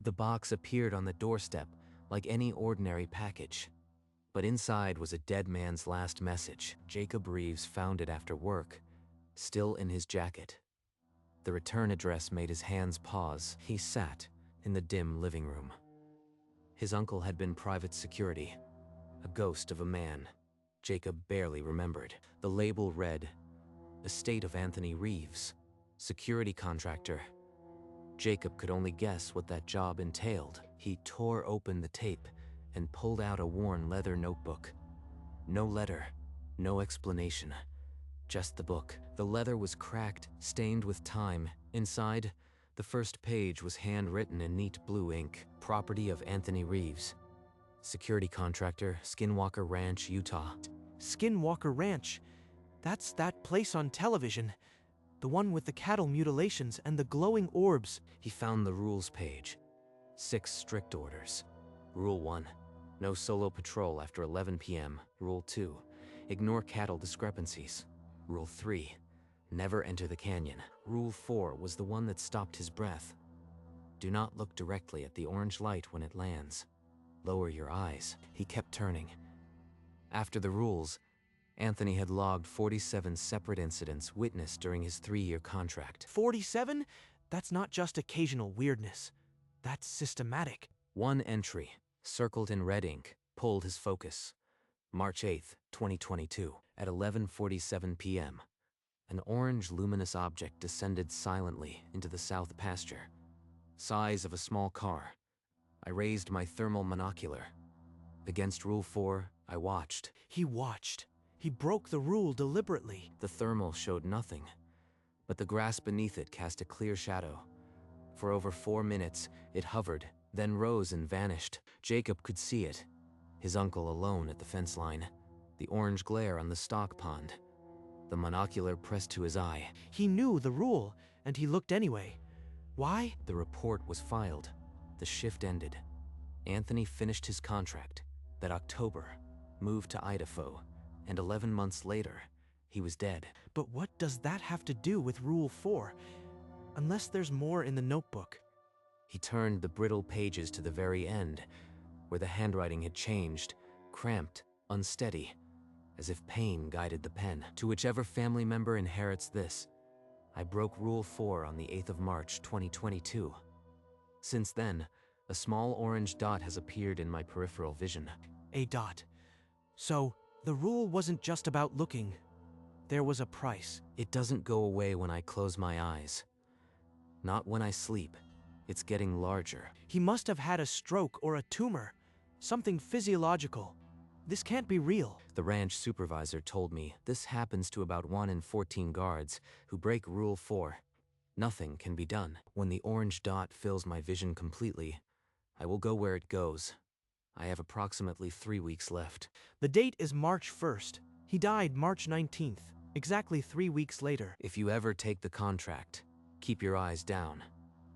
The box appeared on the doorstep like any ordinary package. But inside was a dead man's last message. Jacob Reeves found it after work, still in his jacket. The return address made his hands pause. He sat in the dim living room. His uncle had been private security, a ghost of a man Jacob barely remembered. The label read, Estate of Anthony Reeves, security contractor. Jacob could only guess what that job entailed. He tore open the tape and pulled out a worn leather notebook. No letter, no explanation, just the book. The leather was cracked, stained with time. Inside, the first page was handwritten in neat blue ink. Property of Anthony Reeves, security contractor, Skinwalker Ranch, Utah. Skinwalker Ranch. That's that place on television. The one with the cattle mutilations and the glowing orbs. He found the rules page. 6 strict orders. Rule 1. No solo patrol after 11 p.m. Rule 2. Ignore cattle discrepancies. Rule 3. Never enter the canyon. Rule 4 was the one that stopped his breath. Do not look directly at the orange light when it lands. Lower your eyes. He kept turning. After the rules, Anthony had logged 47 separate incidents witnessed during his 3-year contract. 47? That's not just occasional weirdness. That's systematic. One entry, circled in red ink, pulled his focus. March 8, 2022, at 11:47 p.m. An orange luminous object descended silently into the south pasture. Size of a small car. I raised my thermal monocular. Against Rule 4, I watched. He watched. He broke the rule deliberately. The thermal showed nothing, but the grass beneath it cast a clear shadow. For over 4 minutes, it hovered, then rose and vanished. Jacob could see it, his uncle alone at the fence line, the orange glare on the stock pond. The monocular pressed to his eye. He knew the rule, and he looked anyway. Why? The report was filed. The shift ended. Anthony finished his contract that October, moved to Idaho, and 11 months later, he was dead. But what does that have to do with Rule 4? Unless there's more in the notebook. He turned the brittle pages to the very end, where the handwriting had changed, cramped, unsteady, as if pain guided the pen. To whichever family member inherits this, I broke Rule 4 on the 8th of March, 2022. Since then, a small orange dot has appeared in my peripheral vision. A dot. So, the rule wasn't just about looking. There was a price. It doesn't go away when I close my eyes. Not when I sleep. It's getting larger. He must have had a stroke or a tumor. Something physiological. This can't be real. The ranch supervisor told me this happens to about 1 in 14 guards who break Rule 4. Nothing can be done. When the orange dot fills my vision completely, I will go where it goes. I have approximately 3 weeks left. The date is March 1st. He died March 19th, exactly 3 weeks later. If you ever take the contract, keep your eyes down.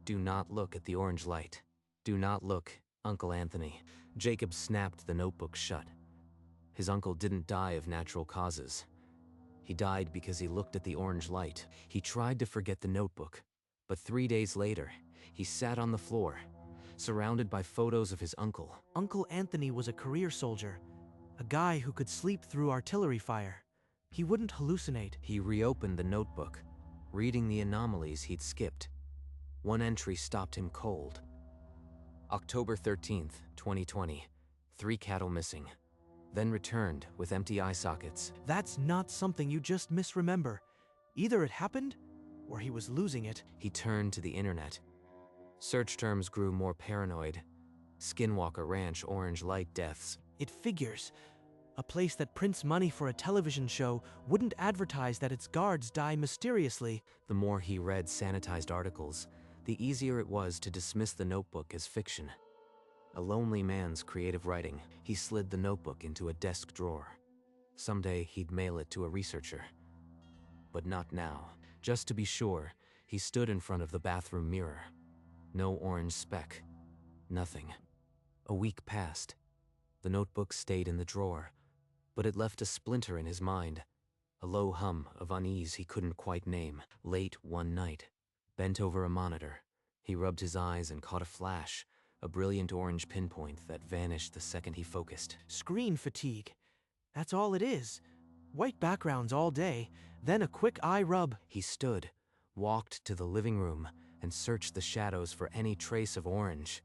Do not look at the orange light. Do not look, Uncle Anthony. Jacob snapped the notebook shut. His uncle didn't die of natural causes. He died because he looked at the orange light. He tried to forget the notebook, but 3 days later, he sat on the floor, surrounded by photos of his uncle. Uncle Anthony was a career soldier, a guy who could sleep through artillery fire. He wouldn't hallucinate. He reopened the notebook, reading the anomalies he'd skipped. One entry stopped him cold. October 13th, 2020, 3 cattle missing, then returned with empty eye sockets. That's not something you just misremember. Either it happened, or he was losing it. He turned to the internet. Search terms grew more paranoid. Skinwalker Ranch orange light deaths. It figures. A place that prints money for a television show wouldn't advertise that its guards die mysteriously. The more he read sanitized articles, the easier it was to dismiss the notebook as fiction. A lonely man's creative writing. He slid the notebook into a desk drawer. Someday he'd mail it to a researcher. But not now. Just to be sure, he stood in front of the bathroom mirror. No orange speck. Nothing. A week passed. The notebook stayed in the drawer, but it left a splinter in his mind, a low hum of unease he couldn't quite name. Late one night, bent over a monitor, he rubbed his eyes and caught a flash, a brilliant orange pinpoint that vanished the second he focused. Screen fatigue. That's all it is. White backgrounds all day, then a quick eye rub. He stood, walked to the living room, and searched the shadows for any trace of orange.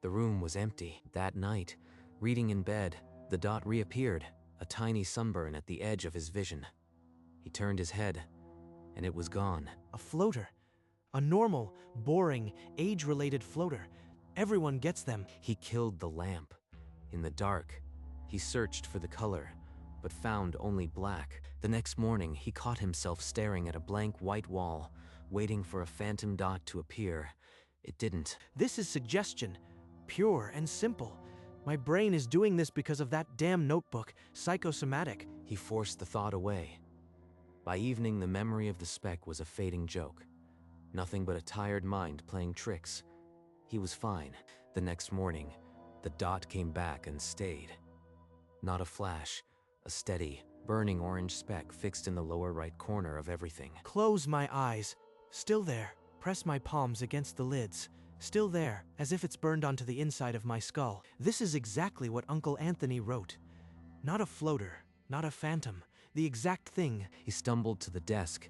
The room was empty. That night, reading in bed, the dot reappeared, a tiny sunburn at the edge of his vision. He turned his head, and it was gone. A floater. A normal, boring, age-related floater. Everyone gets them. He killed the lamp. In the dark, he searched for the color, but found only black. The next morning, he caught himself staring at a blank white wall, waiting for a phantom dot to appear. It didn't. This is suggestion. Pure and simple. My brain is doing this because of that damn notebook, psychosomatic. He forced the thought away. By evening, the memory of the speck was a fading joke. Nothing but a tired mind playing tricks. He was fine. The next morning, the dot came back and stayed. Not a flash, a steady, burning orange speck fixed in the lower right corner of everything. Close my eyes. Still there. Press my palms against the lids. Still there, as if it's burned onto the inside of my skull. This is exactly what Uncle Anthony wrote. Not a floater, not a phantom. The exact thing. He stumbled to the desk,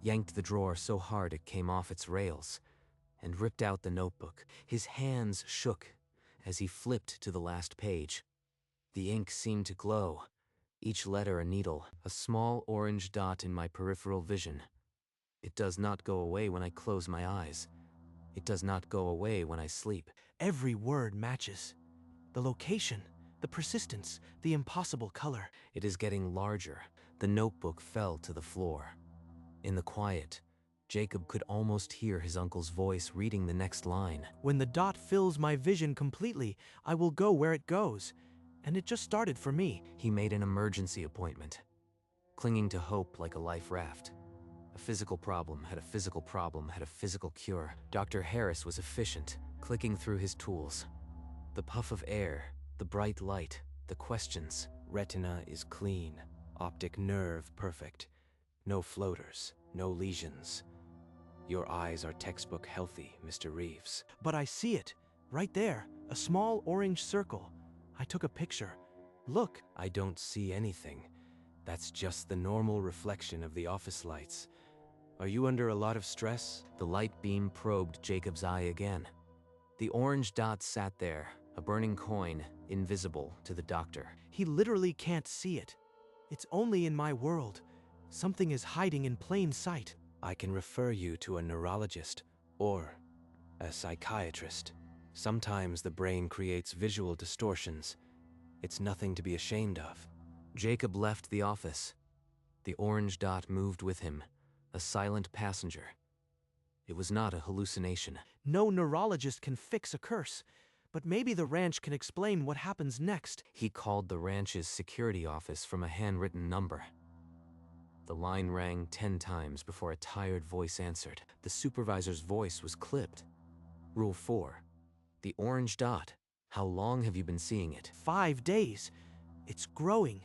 yanked the drawer so hard it came off its rails, and ripped out the notebook. His hands shook as he flipped to the last page. The ink seemed to glow, each letter a needle, a small orange dot in my peripheral vision. It does not go away when I close my eyes. It does not go away when I sleep. Every word matches. The location, the persistence, the impossible color. It is getting larger. The notebook fell to the floor. In the quiet, Jacob could almost hear his uncle's voice reading the next line. When the dot fills my vision completely, I will go where it goes. And it just started for me. He made an emergency appointment, clinging to hope like a life raft. A physical problem had a physical problem had a physical cure. Dr. Harris was efficient, clicking through his tools. The puff of air, the bright light, the questions. Retina is clean, optic nerve perfect. No floaters, no lesions. Your eyes are textbook healthy, Mr. Reeves. But I see it, right there, a small orange circle. I took a picture. Look. I don't see anything. That's just the normal reflection of the office lights. Are you under a lot of stress? The light beam probed Jacob's eye again. The orange dot sat there, a burning coin, invisible to the doctor. He literally can't see it. It's only in my world. Something is hiding in plain sight. I can refer you to a neurologist or a psychiatrist. Sometimes the brain creates visual distortions. It's nothing to be ashamed of. Jacob left the office. The orange dot moved with him, a silent passenger. It was not a hallucination. No neurologist can fix a curse, but maybe the ranch can explain what happens next. He called the ranch's security office from a handwritten number. The line rang 10 times before a tired voice answered. The supervisor's voice was clipped. Rule 4. The orange dot. How long have you been seeing it? 5 days. It's growing.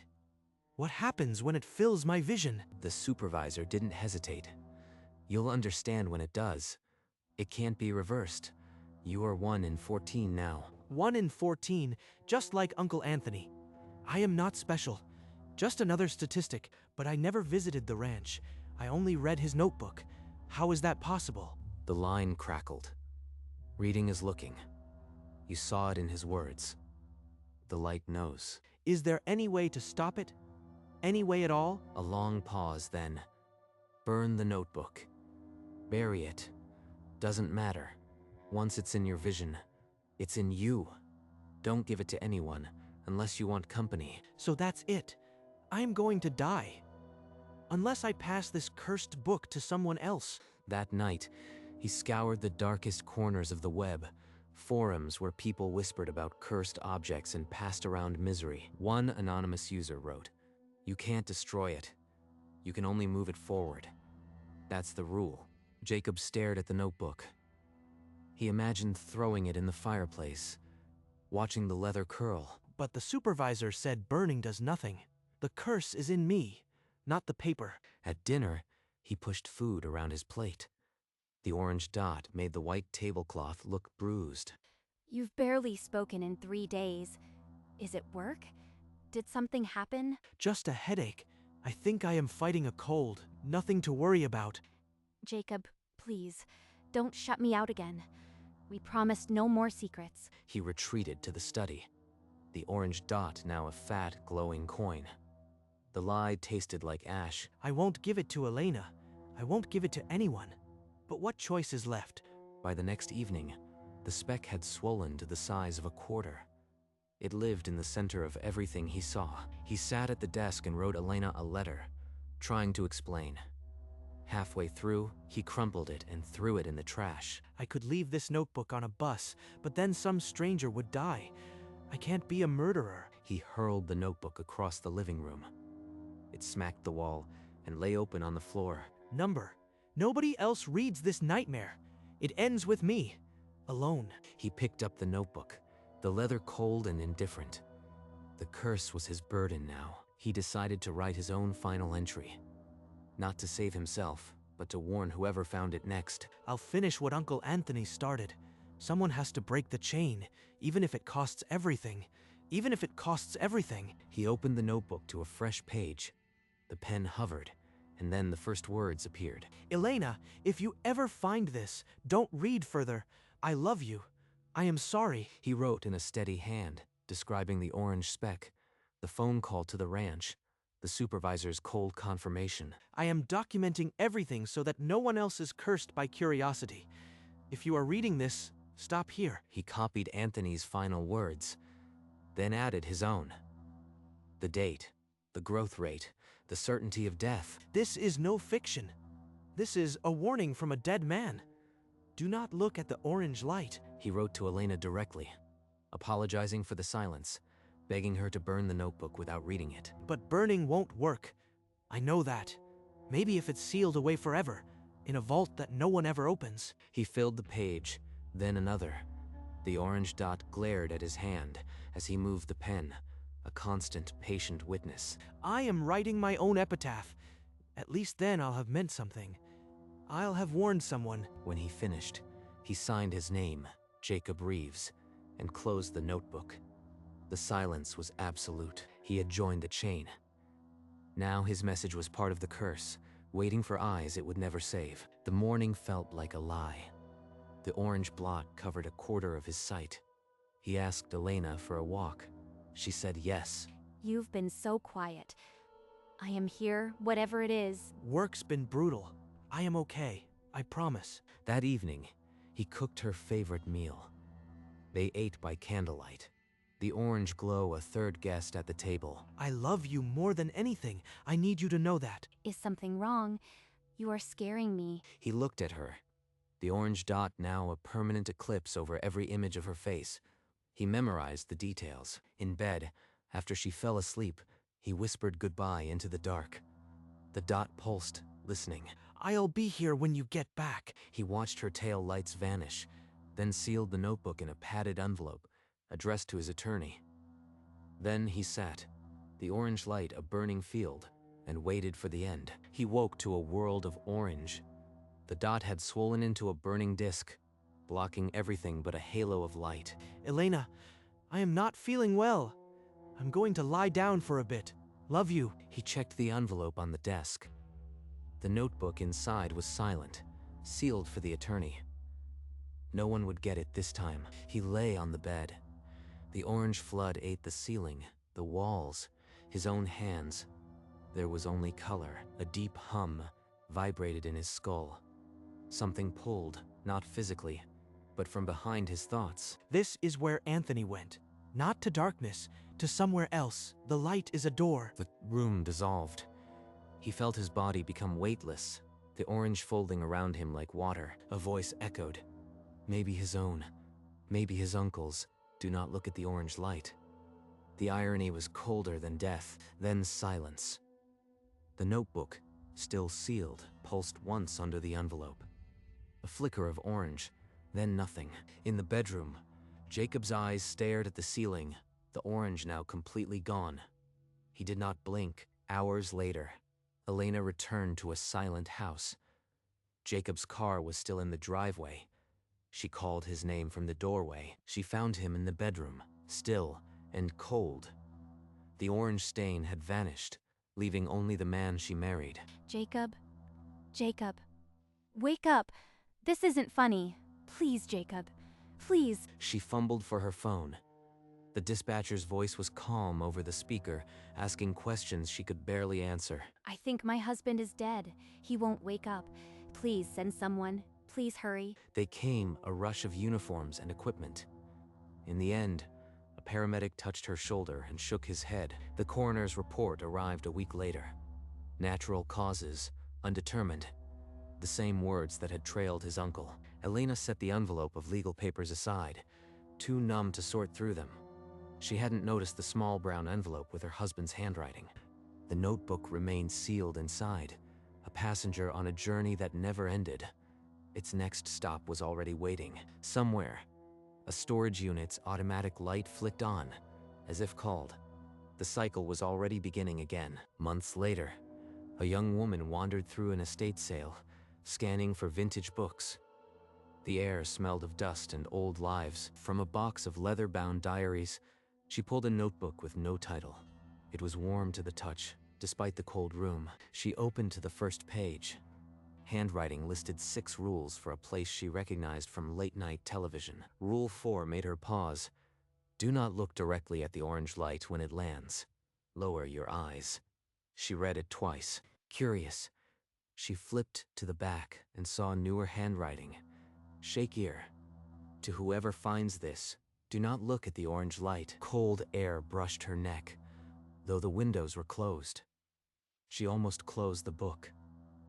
What happens when it fills my vision? The supervisor didn't hesitate. You'll understand when it does. It can't be reversed. You are 1 in 14 now. 1 in 14, just like Uncle Anthony. I am not special. Just another statistic, but I never visited the ranch. I only read his notebook. How is that possible? The line crackled. Reading is looking. You saw it in his words. The light knows. Is there any way to stop it? Any way at all? A long pause, then. Burn the notebook. Bury it. Doesn't matter. Once it's in your vision, it's in you. Don't give it to anyone, unless you want company. So that's it. I am going to die. Unless I pass this cursed book to someone else. That night, he scoured the darkest corners of the web, forums where people whispered about cursed objects and passed around misery. One anonymous user wrote, "You can't destroy it. You can only move it forward. That's the rule." Jacob stared at the notebook. He imagined throwing it in the fireplace, watching the leather curl. But the supervisor said burning does nothing. The curse is in me, not the paper. At dinner, he pushed food around his plate. The orange dot made the white tablecloth look bruised. You've barely spoken in 3 days. Is it work? Did something happen? Just a headache. I think I am fighting a cold. Nothing to worry about. Jacob, please, don't shut me out again. We promised no more secrets. He retreated to the study, the orange dot now a fat, glowing coin. The lie tasted like ash. I won't give it to Elena. I won't give it to anyone. But what choice is left? By the next evening, the speck had swollen to the size of a quarter. It lived in the center of everything he saw. He sat at the desk and wrote Elena a letter, trying to explain. Halfway through, he crumpled it and threw it in the trash. I could leave this notebook on a bus, but then some stranger would die. I can't be a murderer. He hurled the notebook across the living room. It smacked the wall and lay open on the floor. Number. Nobody else reads this nightmare. It ends with me. Alone. He picked up the notebook, the leather cold and indifferent. The curse was his burden now. He decided to write his own final entry. Not to save himself, but to warn whoever found it next. I'll finish what Uncle Anthony started. Someone has to break the chain, even if it costs everything. Even if it costs everything. He opened the notebook to a fresh page. The pen hovered, and then the first words appeared. Elena, if you ever find this, don't read further. I love you. I am sorry. He wrote in a steady hand, describing the orange speck, the phone call to the ranch, the supervisor's cold confirmation. I am documenting everything so that no one else is cursed by curiosity. If you are reading this, stop here. He copied Anthony's final words, then added his own. The date, the growth rate, the certainty of death. This is no fiction. This is a warning from a dead man. Do not look at the orange light. He wrote to Elena directly, apologizing for the silence, begging her to burn the notebook without reading it. But burning won't work. I know that. Maybe if it's sealed away forever, in a vault that no one ever opens. He filled the page, then another. The orange dot glared at his hand as he moved the pen, a constant, patient witness. I am writing my own epitaph. At least then I'll have meant something. I'll have warned someone. When he finished, he signed his name, Jacob Reeves, and closed the notebook. The silence was absolute. He had joined the chain. Now his message was part of the curse, waiting for eyes it would never save. The morning felt like a lie. The orange blot covered a quarter of his sight. He asked Elena for a walk. She said yes. You've been so quiet. I am here, whatever it is. Work's been brutal. I am okay. I promise. That evening, he cooked her favorite meal. They ate by candlelight. The orange glow a third guest at the table. I love you more than anything. I need you to know that. Is something wrong? You are scaring me. He looked at her, the orange dot now a permanent eclipse over every image of her face. He memorized the details. In bed, after she fell asleep, he whispered goodbye into the dark. The dot pulsed, listening. I'll be here when you get back. He watched her tail lights vanish, then sealed the notebook in a padded envelope, addressed to his attorney. Then he sat, the orange light a burning field, and waited for the end. He woke to a world of orange. The dot had swollen into a burning disk, blocking everything but a halo of light. Elena, I am not feeling well. I'm going to lie down for a bit. Love you. He checked the envelope on the desk. The notebook inside was silent, sealed for the attorney. No one would get it this time. He lay on the bed. The orange flood ate the ceiling, the walls, his own hands. There was only color. A deep hum vibrated in his skull. Something pulled, not physically, but from behind his thoughts. This is where Anthony went. Not to darkness, to somewhere else. The light is a door. The room dissolved. He felt his body become weightless, the orange folding around him like water. A voice echoed. Maybe his own, maybe his uncle's. Do not look at the orange light. The irony was colder than death, then silence. The notebook, still sealed, pulsed once under the envelope. A flicker of orange, then nothing. In the bedroom, Jacob's eyes stared at the ceiling, the orange now completely gone. He did not blink. Hours later, Elena returned to a silent house. Jacob's car was still in the driveway, She called his name from the doorway. She found him in the bedroom, still and cold. The orange stain had vanished, leaving only the man she married. Jacob? Jacob. Wake up! This isn't funny. Please, Jacob. Please. She fumbled for her phone. The dispatcher's voice was calm over the speaker, asking questions she could barely answer. I think my husband is dead. He won't wake up. Please send someone. Please hurry. They came, a rush of uniforms and equipment. In the end, a paramedic touched her shoulder and shook his head. The coroner's report arrived a week later. Natural causes, undetermined. The same words that had trailed his uncle. Elena set the envelope of legal papers aside, too numb to sort through them. She hadn't noticed the small brown envelope with her husband's handwriting. The notebook remained sealed inside, a passenger on a journey that never ended. Its next stop was already waiting. Somewhere, a storage unit's automatic light flicked on, as if called. The cycle was already beginning again. Months later, a young woman wandered through an estate sale, scanning for vintage books. The air smelled of dust and old lives. From a box of leather-bound diaries, she pulled a notebook with no title. It was warm to the touch, despite the cold room. She opened to the first page. Handwriting listed 6 rules for a place she recognized from late-night television. Rule 4 made her pause. Do not look directly at the orange light when it lands. Lower your eyes. She read it twice. Curious, she flipped to the back and saw newer handwriting. Shake ear. To whoever finds this, do not look at the orange light. Cold air brushed her neck, though the windows were closed. She almost closed the book,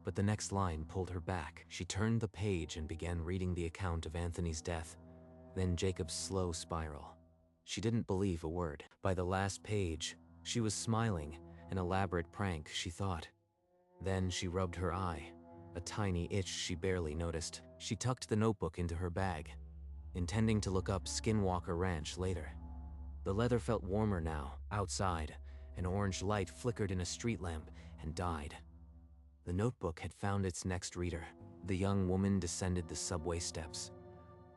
but the next line pulled her back. She turned the page and began reading the account of Anthony's death, then Jacob's slow spiral. She didn't believe a word. By the last page, she was smiling, an elaborate prank, she thought. Then she rubbed her eye, a tiny itch she barely noticed. She tucked the notebook into her bag, intending to look up Skinwalker Ranch later. The leather felt warmer now. Outside, an orange light flickered in a street lamp and died. The notebook had found its next reader. The young woman descended the subway steps.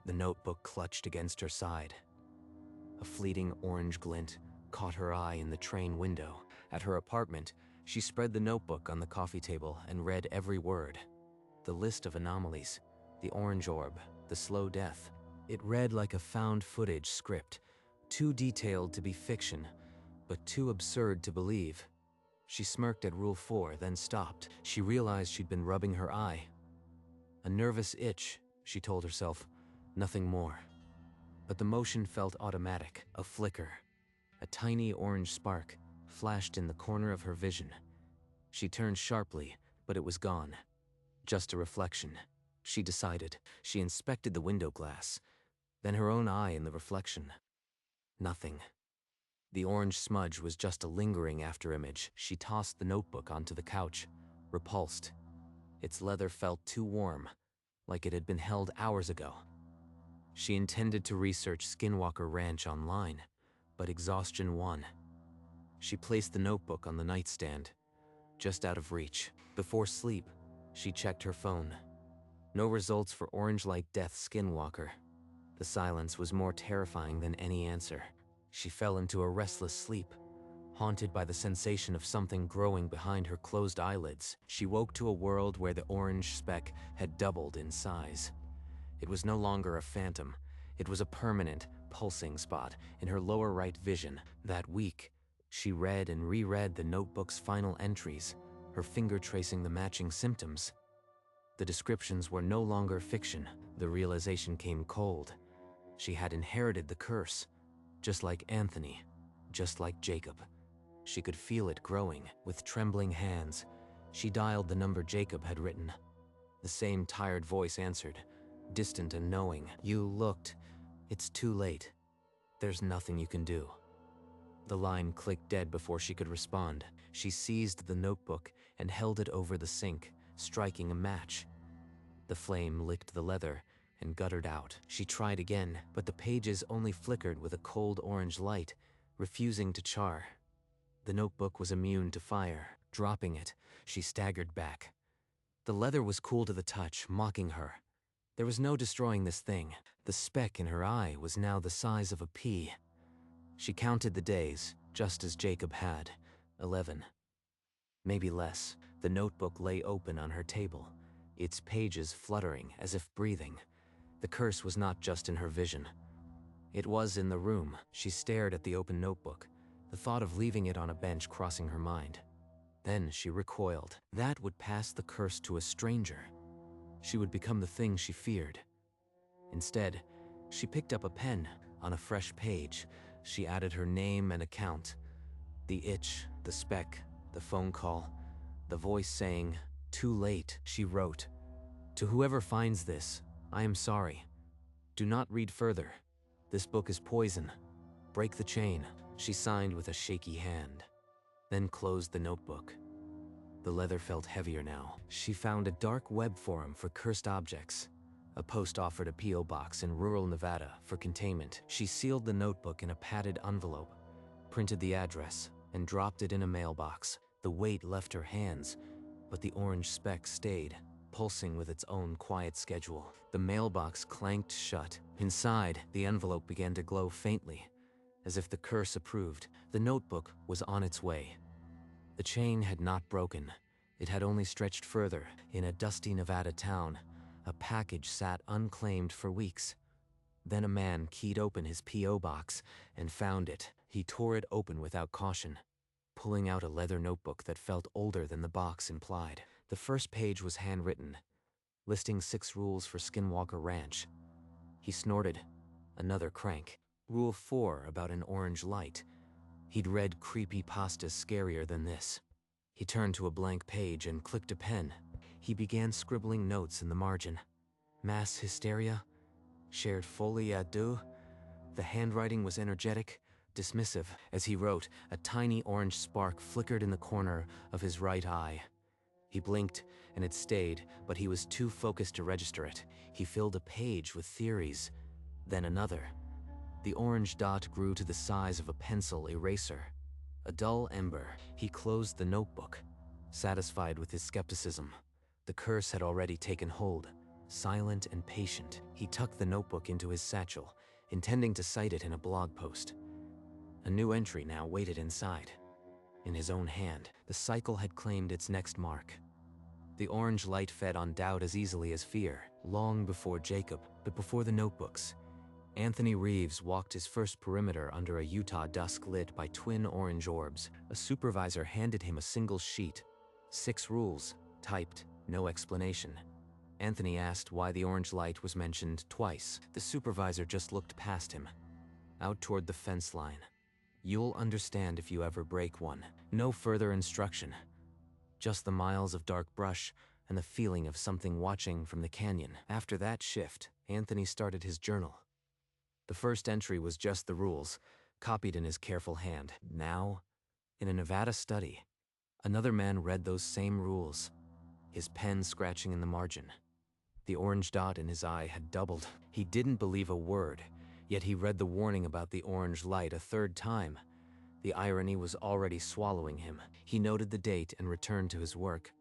The notebook clutched against her side. A fleeting orange glint caught her eye in the train window. At her apartment, she spread the notebook on the coffee table and read every word. The list of anomalies, the orange orb, the slow death. It read like a found footage script, too detailed to be fiction, but too absurd to believe. She smirked at Rule 4, then stopped. She realized she'd been rubbing her eye. A nervous itch, she told herself, nothing more. But the motion felt automatic, a flicker. A tiny orange spark flashed in the corner of her vision. She turned sharply, but it was gone. Just a reflection, she decided. She inspected the window glass, then her own eye in the reflection. Nothing. The orange smudge was just a lingering afterimage. She tossed the notebook onto the couch, repulsed. Its leather felt too warm, like it had been held hours ago. She intended to research Skinwalker Ranch online, but exhaustion won. She placed the notebook on the nightstand, just out of reach. Before sleep, she checked her phone. No results for Orange Light Death Skinwalker. The silence was more terrifying than any answer. She fell into a restless sleep, haunted by the sensation of something growing behind her closed eyelids. She woke to a world where the orange speck had doubled in size. It was no longer a phantom. It was a permanent, pulsing spot in her lower right vision. That week, she read and reread the notebook's final entries, her finger tracing the matching symptoms. The descriptions were no longer fiction. The realization came cold. She had inherited the curse, just like Anthony, just like Jacob. She could feel it growing. With trembling hands, she dialed the number Jacob had written. The same tired voice answered, distant and knowing. You looked. It's too late. There's nothing you can do. The line clicked dead before she could respond. She seized the notebook and held it over the sink, striking a match. The flame licked the leather and guttered out. She tried again, but the pages only flickered with a cold orange light, refusing to char. The notebook was immune to fire. Dropping it, she staggered back. The leather was cool to the touch, mocking her. There was no destroying this thing. The speck in her eye was now the size of a pea. She counted the days, just as Jacob had. 11. Maybe less. The notebook lay open on her table, its pages fluttering as if breathing. The curse was not just in her vision. It was in the room. She stared at the open notebook, the thought of leaving it on a bench crossing her mind. Then she recoiled. That would pass the curse to a stranger. She would become the thing she feared. Instead, she picked up a pen. On a fresh page, she added her name and account. The itch, the speck, the phone call, the voice saying, "Too late," she wrote. "To whoever finds this, I am sorry. Do not read further. This book is poison. Break the chain." She signed with a shaky hand, then closed the notebook. The leather felt heavier now. She found a dark web forum for cursed objects. A post offered a P.O. box in rural Nevada for containment. She sealed the notebook in a padded envelope, printed the address, and dropped it in a mailbox. The weight left her hands, but the orange speck stayed, pulsing with its own quiet schedule. The mailbox clanked shut. Inside, the envelope began to glow faintly, as if the curse approved. The notebook was on its way. The chain had not broken. It had only stretched further. In a dusty Nevada town, a package sat unclaimed for weeks. Then a man keyed open his P.O. box and found it. He tore it open without caution, pulling out a leather notebook that felt older than the box implied. The first page was handwritten, listing 6 rules for Skinwalker Ranch. He snorted. Another crank. Rule 4 about an orange light. He'd read creepypastas scarier than this. He turned to a blank page and clicked a pen. He began scribbling notes in the margin. Mass hysteria? Shared folie à deux? The handwriting was energetic, dismissive. As he wrote, a tiny orange spark flickered in the corner of his right eye. He blinked, and it stayed, but he was too focused to register it. He filled a page with theories, then another. The orange dot grew to the size of a pencil eraser. A dull ember. He closed the notebook, satisfied with his skepticism. The curse had already taken hold. Silent and patient, he tucked the notebook into his satchel, intending to cite it in a blog post. A new entry now waited inside. In his own hand, the cycle had claimed its next mark. The orange light fed on doubt as easily as fear, long before Jacob, but before the notebooks. Anthony Reeves walked his first perimeter under a Utah dusk lit by twin orange orbs. A supervisor handed him a single sheet. 6 rules, typed, no explanation. Anthony asked why the orange light was mentioned twice. The supervisor just looked past him, out toward the fence line. "You'll understand if you ever break one." No further instruction. Just the miles of dark brush and the feeling of something watching from the canyon. After that shift, Anthony started his journal. The first entry was just the rules, copied in his careful hand. Now, in a Nevada study, another man read those same rules, his pen scratching in the margin. The orange dot in his eye had doubled. He didn't believe a word, yet he read the warning about the orange light a 3rd time. The irony was already swallowing him. He noted the date and returned to his work.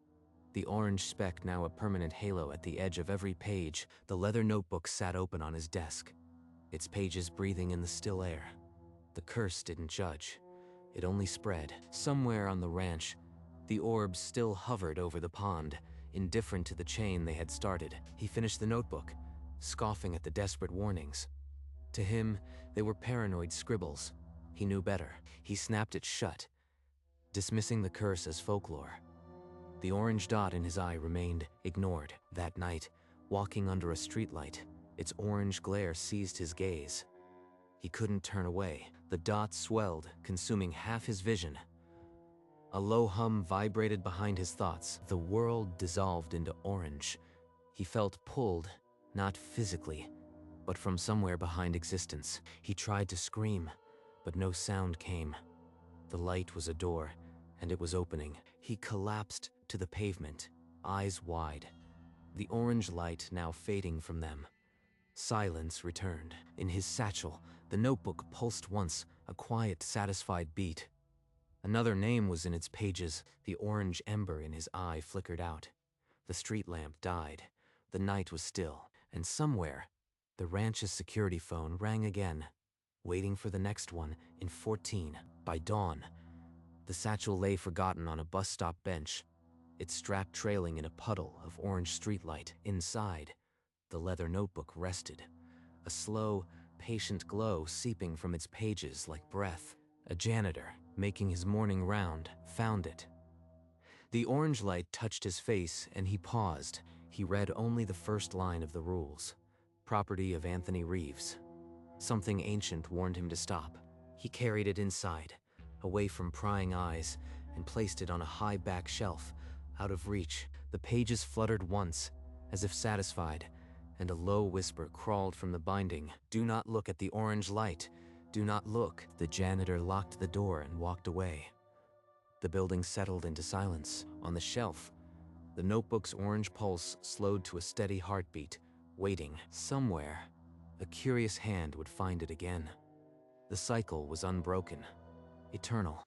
The orange speck now a permanent halo at the edge of every page. The leather notebook sat open on his desk, its pages breathing in the still air. The curse didn't judge. It only spread. Somewhere on the ranch, the orbs still hovered over the pond, indifferent to the chain they had started. He finished the notebook, scoffing at the desperate warnings. To him, they were paranoid scribbles. He knew better. He snapped it shut, dismissing the curse as folklore. The orange dot in his eye remained ignored. That night, walking under a streetlight, its orange glare seized his gaze. He couldn't turn away. The dot swelled, consuming half his vision. A low hum vibrated behind his thoughts. The world dissolved into orange. He felt pulled, not physically, but from somewhere behind existence. He tried to scream, but no sound came. The light was a door, and it was opening. He collapsed to the pavement, eyes wide, the orange light now fading from them. Silence returned. In his satchel, the notebook pulsed once, a quiet, satisfied beat. Another name was in its pages. The orange ember in his eye flickered out. The street lamp died. The night was still. And somewhere, the ranch's security phone rang again, waiting for the next one in 14. By dawn, the satchel lay forgotten on a bus stop bench, its strap trailing in a puddle of orange streetlight. Inside, the leather notebook rested, a slow, patient glow seeping from its pages like breath. A janitor, making his morning round, found it. The orange light touched his face and he paused. He read only the first line of the rules. Property of Anthony Reeves. Something ancient warned him to stop. He carried it inside, away from prying eyes, and placed it on a high back shelf, out of reach. The pages fluttered once, as if satisfied, and a low whisper crawled from the binding. "Do not look at the orange light. Do not look." The janitor locked the door and walked away. The building settled into silence. On the shelf, the notebook's orange pulse slowed to a steady heartbeat, waiting. Somewhere, a curious hand would find it again. The cycle was unbroken, eternal.